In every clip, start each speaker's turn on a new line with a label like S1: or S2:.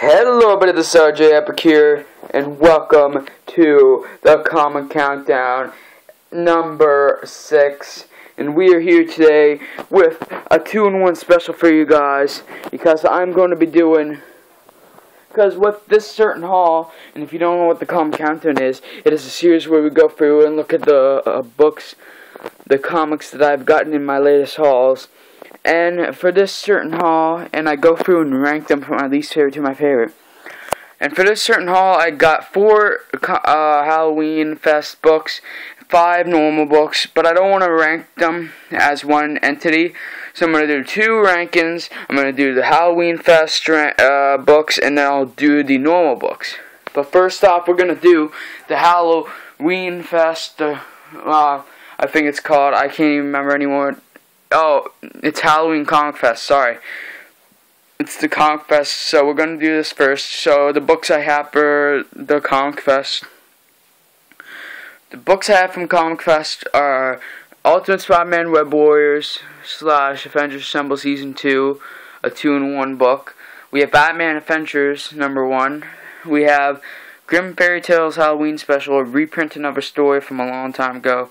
S1: Hello everybody, this is RJ Epic here, and welcome to the Comic Countdown number 6. And we are here today with a 2-in-1 special for you guys, because I'm going to be doing, because with this certain haul, and if you don't know what the Comic Countdown is, it is a series where we go through and look at the books, the comics that I've gotten in my latest hauls. And for this certain haul, and I go through and rank them from my least favorite to my favorite. And for this certain haul, I got 4 Halloween Fest books, 5 normal books, but I don't want to rank them as one entity. So I'm going to do 2 rankings. I'm going to do the Halloween Fest books, and then I'll do the normal books. But first off, we're going to do the Halloween Fest, I think it's called, I can't even remember anymore. Oh, it's Halloween Comic Fest, sorry. It's the Comic Fest, so we're going to do this first. So, the books I have for the Comic Fest. The books I have from Comic Fest are Ultimate Spider-Man Web Warriors / Avengers Assemble Season 2, a 2-in-1 book. We have Batman Adventures #1. We have Grimm Fairy Tales Halloween Special, a reprint of a story from a long time ago.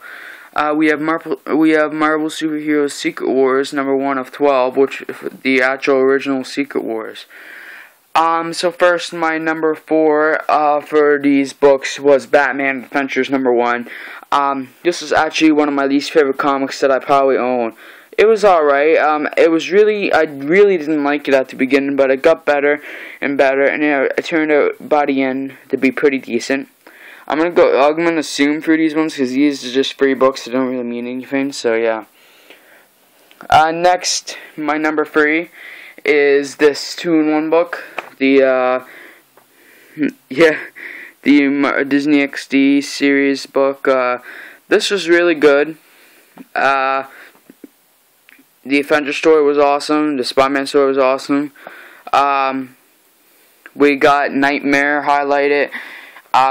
S1: We have Marvel Superheroes Secret Wars #1 of 12, which the actual original Secret Wars. So first, my number 4 for these books was Batman Adventures #1. This is actually one of my least favorite comics that I probably own. It was alright. I really didn't like it at the beginning, but it got better and better, and it turned out by the end to be pretty decent. I'm gonna assume through these ones because these are just free books that don't really mean anything. So yeah. Next, my number 3 is this 2-in-1 book, the Disney XD series book. This was really good. The Avengers story was awesome. The Spider-Man story was awesome. We got Nightmare highlighted.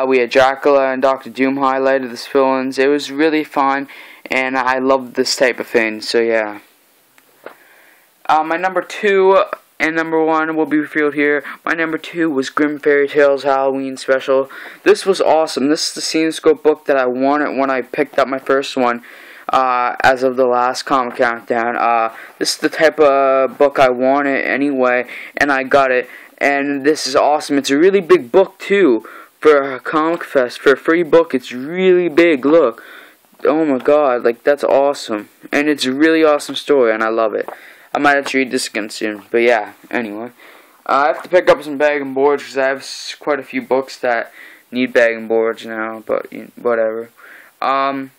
S1: We had Dracula and Dr. Doom highlighted as villains. It was really fun, and I loved this type of thing, so yeah. My number 2 and number 1 will be revealed here. My number 2 was Grimm Fairy Tales Halloween Special. This was awesome. This is the CinemaScope book that I wanted when I picked up my first one, as of the last Comic Countdown. This is the type of book I wanted anyway, and I got it. And this is awesome. It's a really big book, too. For a Comic Fest, for a free book, it's really big. Look, oh my god, like, that's awesome. And it's a really awesome story, and I love it. I might have to read this again soon, but yeah, anyway. I have to pick up some bag and boards, because I have quite a few books that need bag and boards now, but whatever. And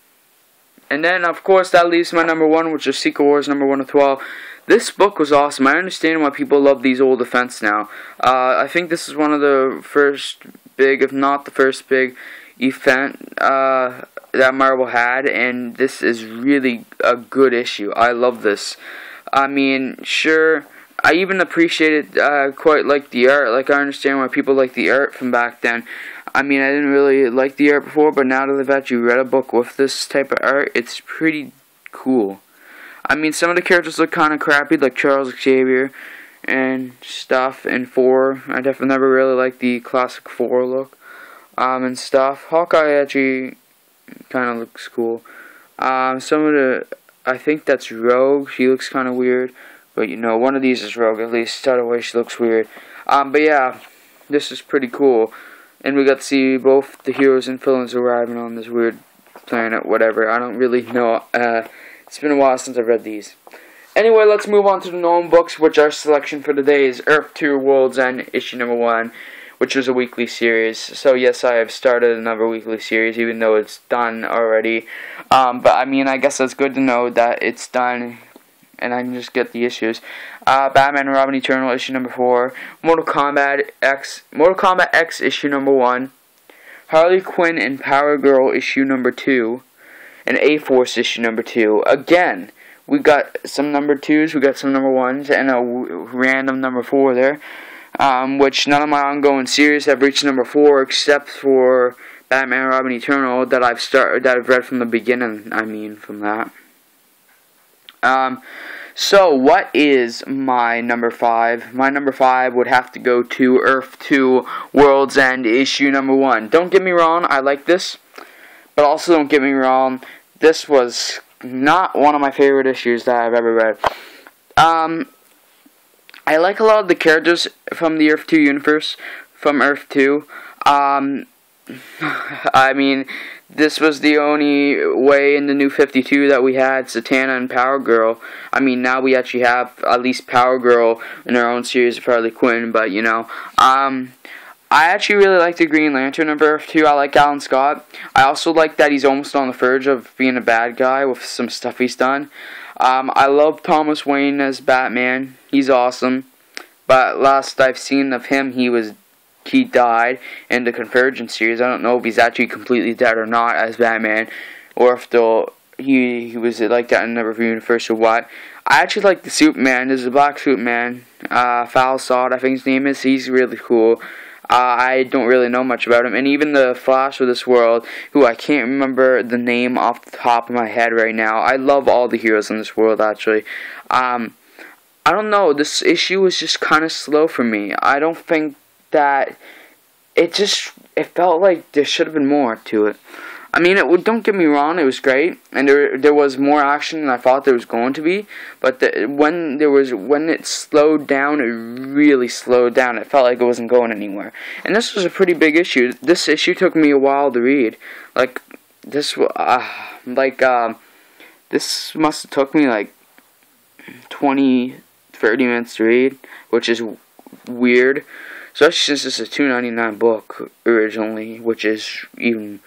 S1: then, of course, that leaves my number 1, which is Secret Wars #1 of 12. This book was awesome. I understand why people love these old events now. I think this is one of the first big, if not the first big event that Marvel had, and this is really a good issue. I love this. I mean, sure, I even appreciated quite like the art. Like, I understand why people like the art from back then. I mean, I didn't really like the art before, but now that I've actually read a book with this type of art, it's pretty cool. I mean, some of the characters look kind of crappy, like Charles Xavier and stuff, and 4. I definitely never really liked the classic 4 look, and stuff. Hawkeye actually kind of looks cool. Some of the, I think that's Rogue. She looks kind of weird, but you know, one of these is Rogue, at least. Otherwise, she looks weird. But yeah, this is pretty cool. And we got to see both the heroes and villains arriving on this weird planet, whatever. I don't really know. It's been a while since I've read these. Anyway, let's move on to the Gnome Books, which our selection for today is Earth 2 World's End, issue #1, which was a weekly series. So yes, I have started another weekly series, even though it's done already. But I mean, I guess that's good to know that it's done, and I can just get the issues. Batman and Robin Eternal, issue #4. Mortal Kombat X, issue #1. Harley Quinn and Power Girl, issue #2. And A-Force, issue #2. Again, we got some #2s, we got some #1s, and a random #4 there. Which none of my ongoing series have reached #4, except for Batman and Robin Eternal that I've read from the beginning. I mean, from that. So, what is my number 5? My number 5 would have to go to Earth 2 World's End issue number 1. Don't get me wrong, I like this, but also don't get me wrong, this was not one of my favorite issues that I've ever read. I like a lot of the characters from the Earth 2 universe, from Earth 2. I mean, this was the only way in the New 52 that we had Satana and Power Girl. I mean, now we actually have at least Power Girl in our own series of Harley Quinn, but, you know. I actually really like the Green Lantern of Earth 2. I like Alan Scott. I also like that he's almost on the verge of being a bad guy with some stuff he's done. I love Thomas Wayne as Batman. He's awesome. But last I've seen of him, he died in the Convergence series. I don't know if he's actually completely dead or not as Batman, or if he was like that in the Review Universe or what. I actually like the Superman. There's a black Superman, Falsod, I think his name is. He's really cool. I don't really know much about him. And even the Flash of this world, who I can't remember the name off the top of my head right now. I love all the heroes in this world, actually. I don't know, this issue was just kind of slow for me. I don't think that it felt like there should have been more to it. I mean, don't get me wrong, it was great, and there was more action than I thought there was going to be. But when it slowed down, it really slowed down. It felt like it wasn't going anywhere. And this was a pretty big issue. This issue took me a while to read. Like this must have took me like 20-30 minutes to read, which is weird. Especially since it's a $2.99 book originally, which is even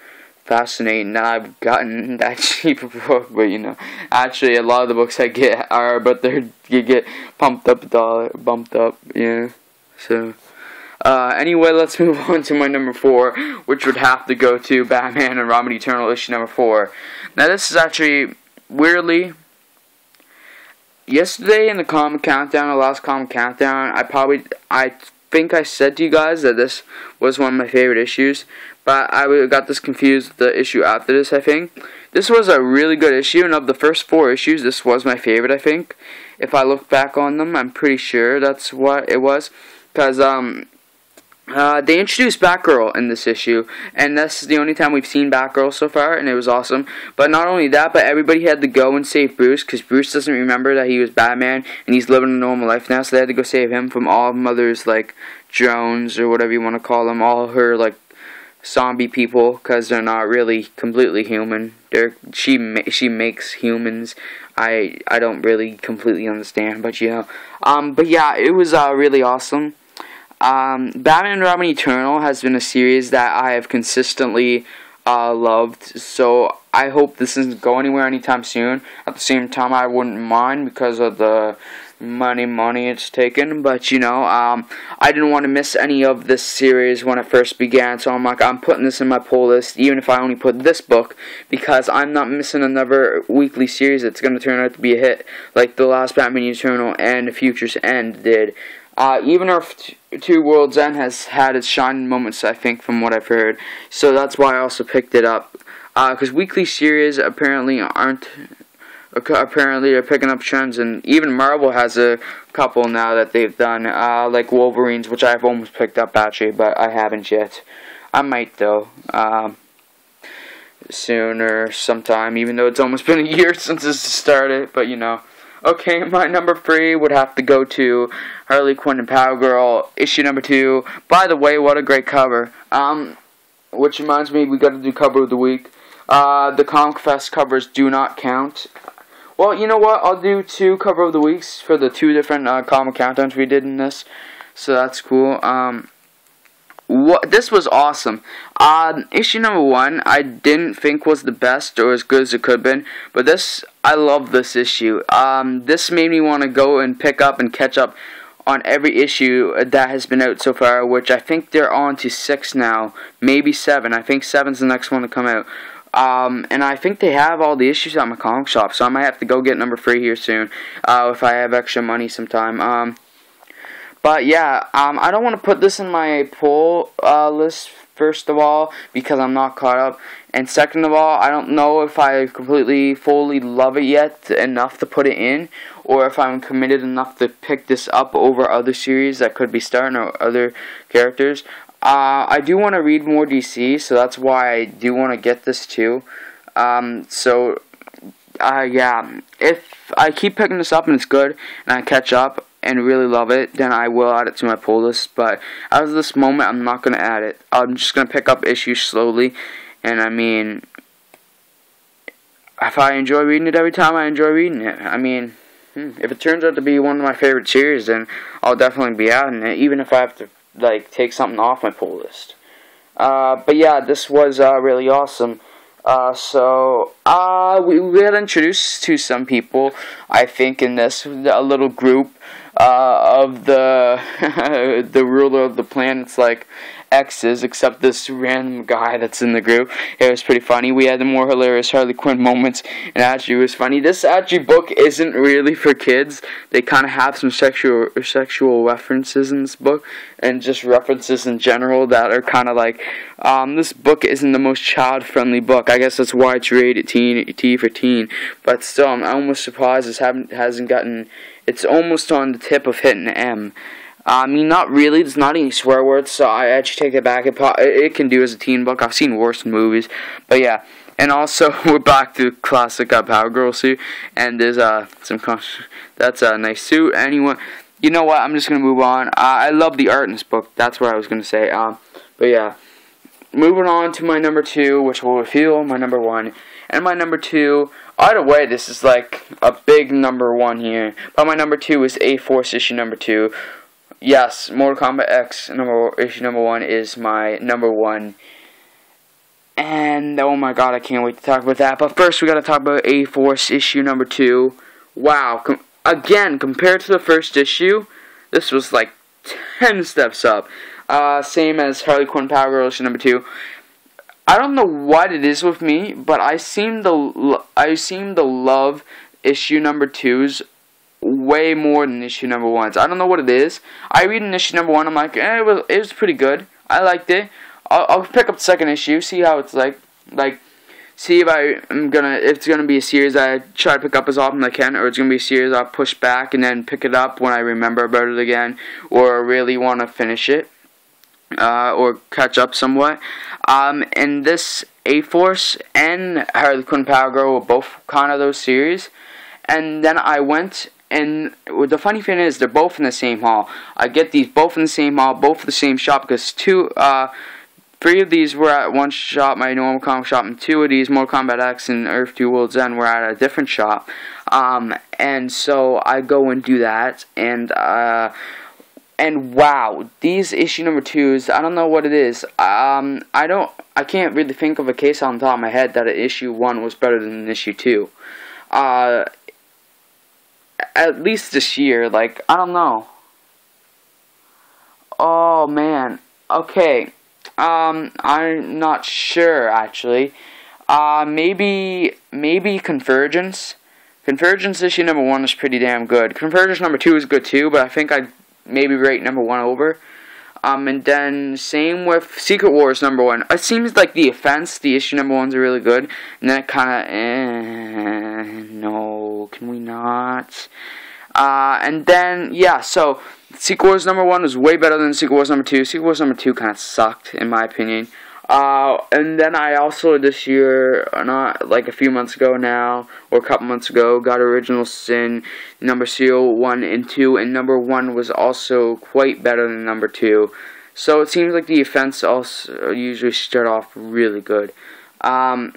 S1: fascinating that I've gotten that cheap a book. But you know, actually a lot of the books I get are, but you get bumped up, yeah. So anyway, let's move on to my number 4, which would have to go to Batman and Robin Eternal issue number 4. Now this is actually weirdly, yesterday in the comic countdown, the last comic countdown, I think I said to you guys that this was one of my favorite issues, but I got this confused with the issue after this, I think. This was a really good issue, and of the first 4 issues, this was my favorite, I think. If I look back on them, I'm pretty sure that's what it was, because they introduced Batgirl in this issue, and this is the only time we've seen Batgirl so far, and it was awesome. But not only that, but everybody had to go and save Bruce, because Bruce doesn't remember that he was Batman, and he's living a normal life now, so they had to go save him from all Mother's, like, drones, or whatever you want to call them, all her, like, zombie people, because they're not really completely human. She makes humans. I don't really completely understand, but, you know. But yeah, it was really awesome. Batman and Robin Eternal has been a series that I have consistently loved, so I hope this doesn't go anywhere anytime soon. At the same time, I wouldn't mind because of the money it's taken, but you know, I didn't want to miss any of this series when it first began, so I'm like, I'm putting this in my pull list, even if I only put this book, because I'm not missing another weekly series that's going to turn out to be a hit, like the last Batman Eternal and The Future's End did. Even Earth 2 World's End has had its shining moments, I think, from what I've heard. So that's why I also picked it up. Because weekly series apparently are picking up trends, and even Marvel has a couple now that they've done, like Wolverines, which I've almost picked up actually, but I haven't yet. I might though, soon or sometime, even though it's almost been a year since this started, but you know. Okay, my number 3 would have to go to Harley Quinn and Power Girl, issue number 2. By the way, what a great cover. Which reminds me, we got to do cover of the week. The Comic Fest covers do not count. Well, you know what? I'll do 2 cover of the weeks for the 2 different comic countdowns we did in this. So that's cool. This was awesome. Issue number 1, I didn't think was the best or as good as it could have been, but I love this issue. This made me want to go and pick up and catch up on every issue that has been out so far, which I think they're on to 6 now, maybe 7. I think 7's the next one to come out. And I think they have all the issues at my comic shop, so I might have to go get number 3 here soon, if I have extra money sometime. But yeah, I don't want to put this in my pull list first of all, because I'm not caught up, and second of all, I don't know if I completely, fully love it yet enough to put it in, or if I'm committed enough to pick this up over other series that could be starting, or other characters. I do want to read more DC, so that's why I do want to get this too. Yeah, if I keep picking this up and it's good, and I catch up and really love it, then I will add it to my pull list. But as of this moment, I'm not going to add it. I'm just going to pick up issues slowly. And I mean, if I enjoy reading it every time, I enjoy reading it. I mean, if it turns out to be one of my favorite series, then I'll definitely be adding it, even if I have to like take something off my pull list. But yeah, this was really awesome. We got introduced to some people, I think, in this, a little group of the the ruler of the planets, like X's, except this random guy that's in the group. It was pretty funny. We had the more hilarious Harley Quinn moments, and actually it was funny. This actually book isn't really for kids. They kind of have some sexual references in this book, and just references in general that are kind of like, this book isn't the most child-friendly book. I guess that's why it's rated T for teen, but still, I'm almost surprised this hasn't gotten, it's almost on the tip of hitting M. I mean, not really. There's not any swear words, so I actually take it back. It can do as a teen book. I've seen worse in movies, but yeah. And also, we're back to classic Power Girl suit, and there's that's a nice suit. Anyone, you know what? I'm just gonna move on. I love the art in this book. That's what I was gonna say. But yeah, moving on to my number 2, which will reveal my number 1. And my number 2, either way, this is like a big number 1 here. But my number 2 is A-Force issue number 2. Yes, Mortal Kombat X issue number 1 is my number 1. And oh my god, I can't wait to talk about that. But first, we gotta talk about A-Force issue number 2. Wow, again, compared to the first issue, this was like 10 steps up. Same as Harley Quinn Power Girl issue number 2. I don't know what it is with me, but I seem to love issue number 2's way more than issue number 1's. I don't know what it is. I read in issue number 1, I'm like, it was pretty good. I liked it. I'll pick up the second issue, see how it's like, see if it's gonna be a series I try to pick up as often as I can, or it's gonna be a series I'll push back and then pick it up when I remember about it again, or really want to finish it, or catch up somewhat. And this A-Force and Harley Quinn Power Girl were both kind of those series. And then I went, and the funny thing is, they're both in the same haul. I get these both in the same haul, both in the same shop, because 3 of these were at one shop, my normal comic shop, and 2 of these, Mortal Kombat X and Earth 2 World's End, were at a different shop. And so I go and do that, and wow, these issue number 2s, I don't know what it is. I can't really think of a case on the top of my head that issue 1 was better than issue 2. At least this year, like, I don't know. Oh man, okay. I'm not sure actually. Maybe Convergence. Convergence issue number 1 is pretty damn good. Convergence number 2 is good too, but I think I'd maybe rate number 1 over. And then same with Secret Wars number 1. It seems like the Offense, the issue number 1s are really good, and then it kind of, no, can we not? And then, yeah, so Secret Wars number 1 was way better than Secret Wars number 2. Secret Wars number 2 kind of sucked, in my opinion. And then I also this year, not like a few months ago now, or a couple months ago, got Original Sin number 1 and 2, and number 1 was also quite better than number 2. So it seems like the Offense also usually start off really good. I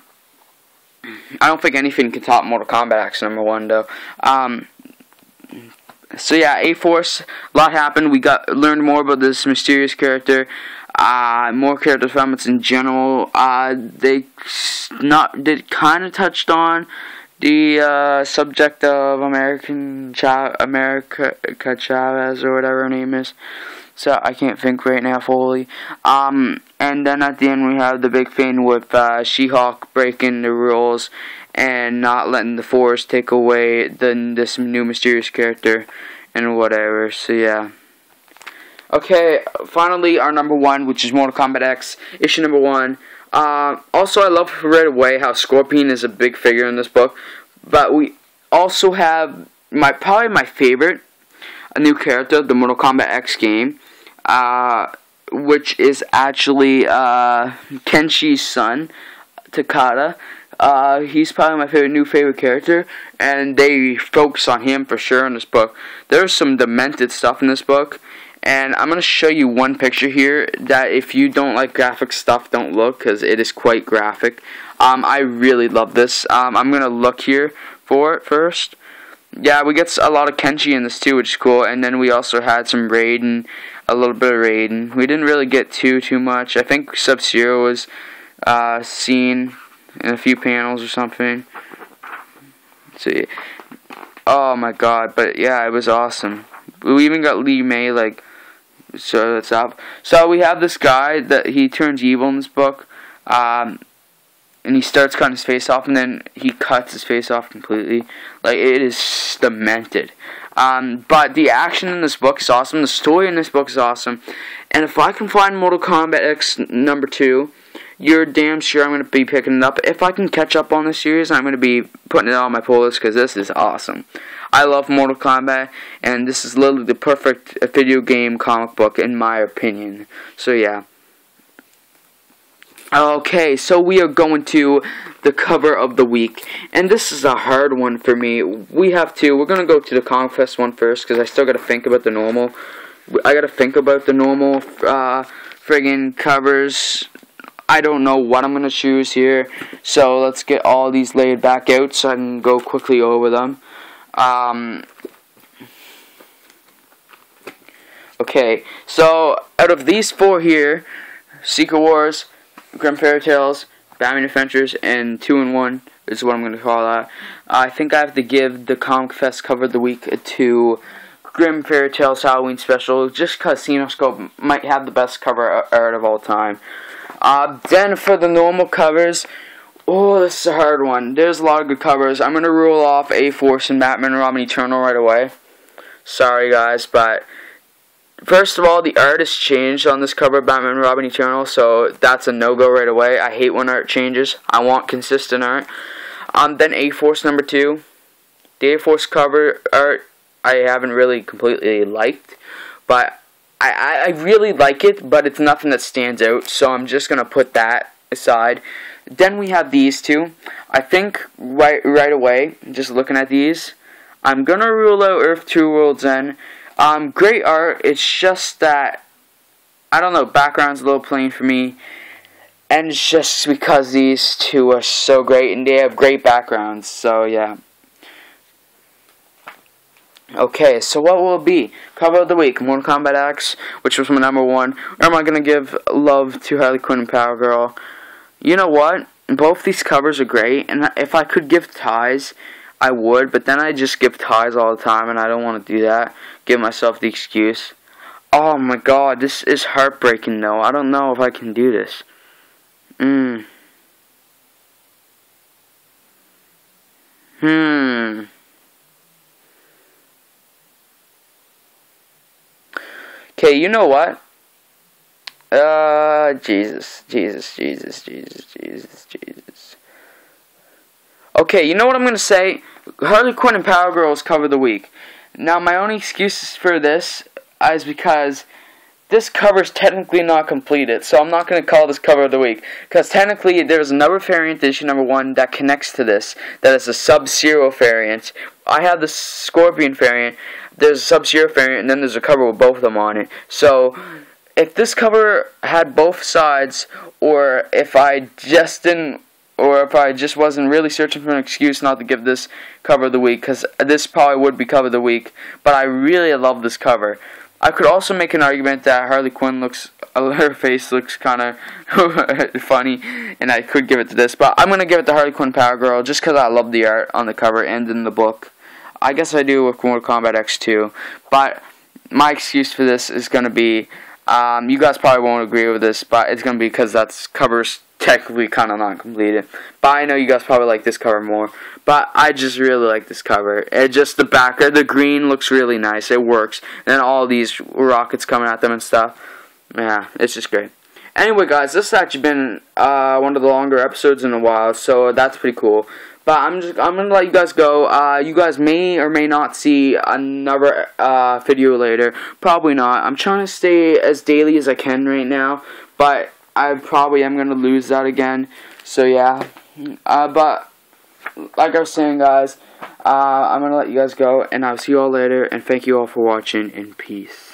S1: don't think anything can top Mortal Kombat X number 1 though. So yeah, A-Force, a lot happened. We learned more about this mysterious character. More character developments in general. They kind of touched on the subject of America Chavez, or whatever her name is. So I can't think right now fully. And then at the end we have the big thing with She-Hulk breaking the rules and not letting the Force take away this new mysterious character and whatever. So yeah. Okay, finally our number 1, which is Mortal Kombat X, issue number 1. Also, I love right away how Scorpion is a big figure in this book, but we also have probably my favorite, a new character, the Mortal Kombat X game, which is actually Kenshi's son, Takada. He's probably my new favorite character, and they focus on him for sure in this book. There's some demented stuff in this book, and I'm going to show you one picture here that if you don't like graphic stuff, don't look, because it is quite graphic. I really love this. I'm going to look here for it first. Yeah, we get a lot of Kenshi in this too, which is cool, and then we also had some Raiden, a little bit of Raiden. We didn't really get too much. I think Sub-Zero was seen in a few panels or something. Let's see. Oh my god, but yeah, it was awesome. We even got Li Mei, like, so that's up. So we have this guy that he turns evil in this book, and he starts cutting his face off, and then he cuts his face off completely. Like, it is demented. But the action in this book is awesome. The story in this book is awesome. And if I can find Mortal Kombat X number 2, you're damn sure I'm going to be picking it up. If I can catch up on this series, I'm going to be putting it on my pull list, because this is awesome. I love Mortal Kombat, and this is literally the perfect video game comic book, in my opinion. So, yeah. Okay, so we are going to the cover of the week, and this is a hard one for me. We're going to go to the Comic Fest one first, because I still got to think about the normal. I got to think about the normal friggin' covers. I don't know what I'm going to choose here, so let's get all these laid back out so I can go quickly over them. Okay, so out of these 4 here, Secret Wars, Grim Fairy Tales, Batman Adventures, and 2-in-1 is what I'm going to call that. I think I have to give the Comic Fest cover of the week to Grim Fairy Tales Halloween Special, just because Cinescope might have the best cover art of all time. Then for the normal covers, oh, this is a hard one. There's a lot of good covers. I'm going to rule off A-Force and Batman and Robin Eternal right away. Sorry guys, but first of all, the art has changed on this cover of Batman and Robin Eternal, so that's a no-go right away. I hate when art changes. I want consistent art. Then A-Force number 2. The A-Force cover art I haven't really completely liked, but I really like it, but it's nothing that stands out, so I'm just going to put that aside. Then we have these 2. I think right away, just looking at these, I'm going to rule out Earth 2 World's End. Great art, it's just that, I don't know, background's a little plain for me, and it's just because these 2 are so great, and they have great backgrounds, so yeah. Okay, so what will it be? Cover of the week, Mortal Kombat X, which was my number 1, or am I going to give love to Harley Quinn and Power Girl? You know what? Both these covers are great, and if I could give ties, I would, but then I just give ties all the time, and I don't want to do that. Give myself the excuse. Oh my god, this is heartbreaking though. I don't know if I can do this. Okay, you know what? Jesus. Okay, you know what I'm going to say? Harley Quinn and Power Girls cover of the week. Now, my only excuses for this is because this cover is technically not completed, so I'm not going to call this cover of the week. Because technically, there's another variant, issue number 1, that connects to this. That is a Sub-Zero variant. I have the Scorpion variant, there's a Sub-Zero variant, and then there's a cover with both of them on it. So, if this cover had both sides, or if I just wasn't really searching for an excuse not to give this cover of the week, because this probably would be cover of the week, but I really love this cover. I could also make an argument that Harley Quinn her face looks kind of funny, and I could give it to this, but I'm going to give it to Harley Quinn Power Girl, just because I love the art on the cover and in the book. I guess I do with Mortal Kombat X too, but my excuse for this is going to be, you guys probably won't agree with this, but it's going to be because that's covers technically kind of not completed. But I know you guys probably like this cover more. But I just really like this cover. It just, the background, the green looks really nice. It works. And then all these rockets coming at them and stuff. Yeah, it's just great. Anyway, guys, this has actually been one of the longer episodes in a while, so that's pretty cool. But I'm gonna let you guys go. You guys may or may not see another video later. Probably not. I'm trying to stay as daily as I can right now, but I probably am gonna lose that again. So yeah. But like I was saying, guys, I'm gonna let you guys go, and I'll see you all later. And thank you all for watching. And peace.